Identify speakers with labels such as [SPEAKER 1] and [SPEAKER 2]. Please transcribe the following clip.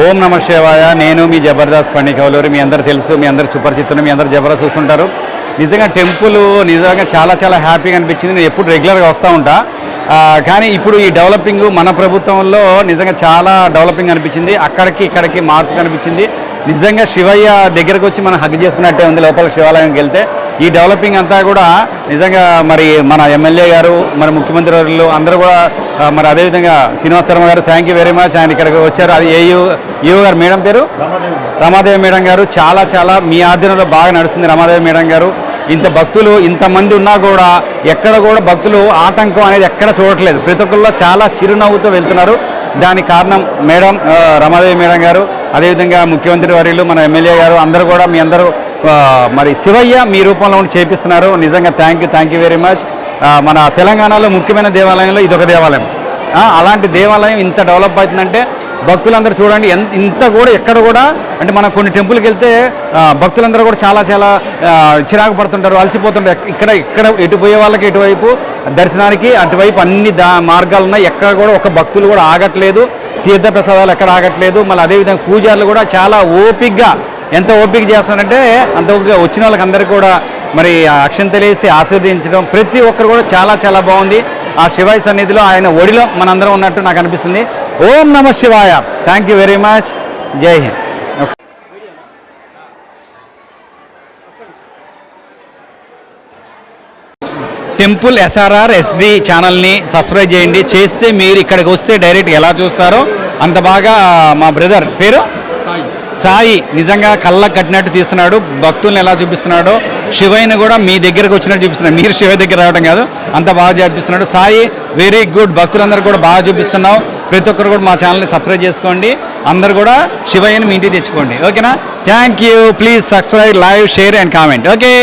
[SPEAKER 1] ఓం నమ శివాయ. నేను మీ జబర్దస్త్ ఫణి కౌలూరి. మీ అందరు తెలుసు, మీ అందరు సుపరిచితులు, మీ అందరు జబర్దస్త్ చూస్తుంటారు. నిజంగా టెంపుల్ నిజంగా చాలా చాలా హ్యాపీగా అనిపించింది. నేను ఎప్పుడు రెగ్యులర్గా వస్తూ ఉంటా. కానీ ఇప్పుడు ఈ డెవలపింగ్ మన ప్రభుత్వంలో నిజంగా చాలా డెవలపింగ్ అనిపించింది. అక్కడికి ఇక్కడికి మార్పు కనిపించింది. నిజంగా శివయ్య దగ్గరకు వచ్చి మనం హగ్ చేసుకున్నట్టే ఉంది లోపల శివాలయంకి వెళ్తే. ఈ డెవలపింగ్ అంతా కూడా నిజంగా మరి మన ఎమ్మెల్యే గారు, మన ముఖ్యమంత్రి వర్యులు అందరూ కూడా మరి అదేవిధంగా శ్రీనివాస్ శర్మ గారు థ్యాంక్ యూ వెరీ మచ్. ఆయన ఇక్కడికి వచ్చారు. అది ఏయూ గారు మేడం పేరు రమాదేవి మేడం గారు. చాలా చాలా మీ ఆధ్వర్యంలో బాగా నడుస్తుంది రమాదేవి మేడం గారు. ఇంత భక్తులు ఇంతమంది ఉన్నా కూడా ఎక్కడ కూడా భక్తులు ఆటంకం అనేది ఎక్కడ చూడట్లేదు. ప్రతి ఒక్కరిలో చాలా చిరునవ్వుతో వెళ్తున్నారు. దానికి కారణం మేడం రమాదేవి మేడం గారు, అదేవిధంగా ముఖ్యమంత్రి వర్యులు, మన ఎమ్మెల్యే గారు అందరూ కూడా మీ అందరూ మరి శివయ్య మీ రూపంలో ఉండి చేపిస్తున్నారు. నిజంగా థ్యాంక్ యూ వెరీ మచ్. మన తెలంగాణలో ముఖ్యమైన దేవాలయంలో ఇదొక దేవాలయం. అలాంటి దేవాలయం ఇంత డెవలప్ అవుతుందంటే భక్తులందరూ చూడండి ఇంత కూడా ఎక్కడ కూడా అంటే మనం కొన్ని టెంపుల్కి వెళ్తే భక్తులందరూ కూడా చాలా చాలా చిరాకు పడుతుంటారు, అలసిపోతుంటారు. ఇక్కడ ఎటు పోయే వాళ్ళకి ఎటువైపు దర్శనానికి అటువైపు అన్ని మార్గాలు ఉన్నాయి. ఎక్కడ కూడా ఒక భక్తులు కూడా ఆగట్లేదు. తీర్థప్రసాదాలు ఎక్కడ ఆగట్లేదు. మళ్ళీ అదేవిధంగా పూజారులు కూడా చాలా ఓపికగా ఎంత ఓపిక చేస్తారంటే అంత ఓపిక వచ్చిన వాళ్ళకి అందరికీ కూడా మరి అక్షంతలేసి ఆశీర్వదించడం ప్రతి ఒక్కరు కూడా చాలా చాలా బాగుంది. ఆ శివాయ సన్నిధిలో ఆయన ఒడిలో మనందరం ఉన్నట్టు నాకు అనిపిస్తుంది. ఓం నమ శివాయ. Thank you very much. జై హింద్. టెంపుల్ SRR SD ఛానల్ని సబ్స్క్రైబ్ చేయండి. చేస్తే మీరు ఇక్కడికి వస్తే డైరెక్ట్ ఎలా చూస్తారో అంత బాగా మా బ్రదర్ పేరు సాయి నిజంగా కళ్ళకు కట్టినట్టు తీస్తున్నాడు. భక్తుల్ని ఎలా చూపిస్తున్నాడో శివయ్యని కూడా మీ దగ్గరకు వచ్చినట్టు చూపిస్తున్నాడు. మీరు శివ దగ్గర రావడం కాదు, అంత బాగా చూపిస్తున్నాడు. Sai very good. భక్తులందరూ కూడా బాగా చూపిస్తున్నావు. ప్రతి ఒక్కరు కూడా మా ఛానల్ని సబ్స్క్రైబ్ చేసుకోండి. అందరు కూడా శివయ్యని మీ ఇంటికి తెచ్చుకోండి. ఓకేనా? Thank you. Please subscribe, live, share and comment. Okay.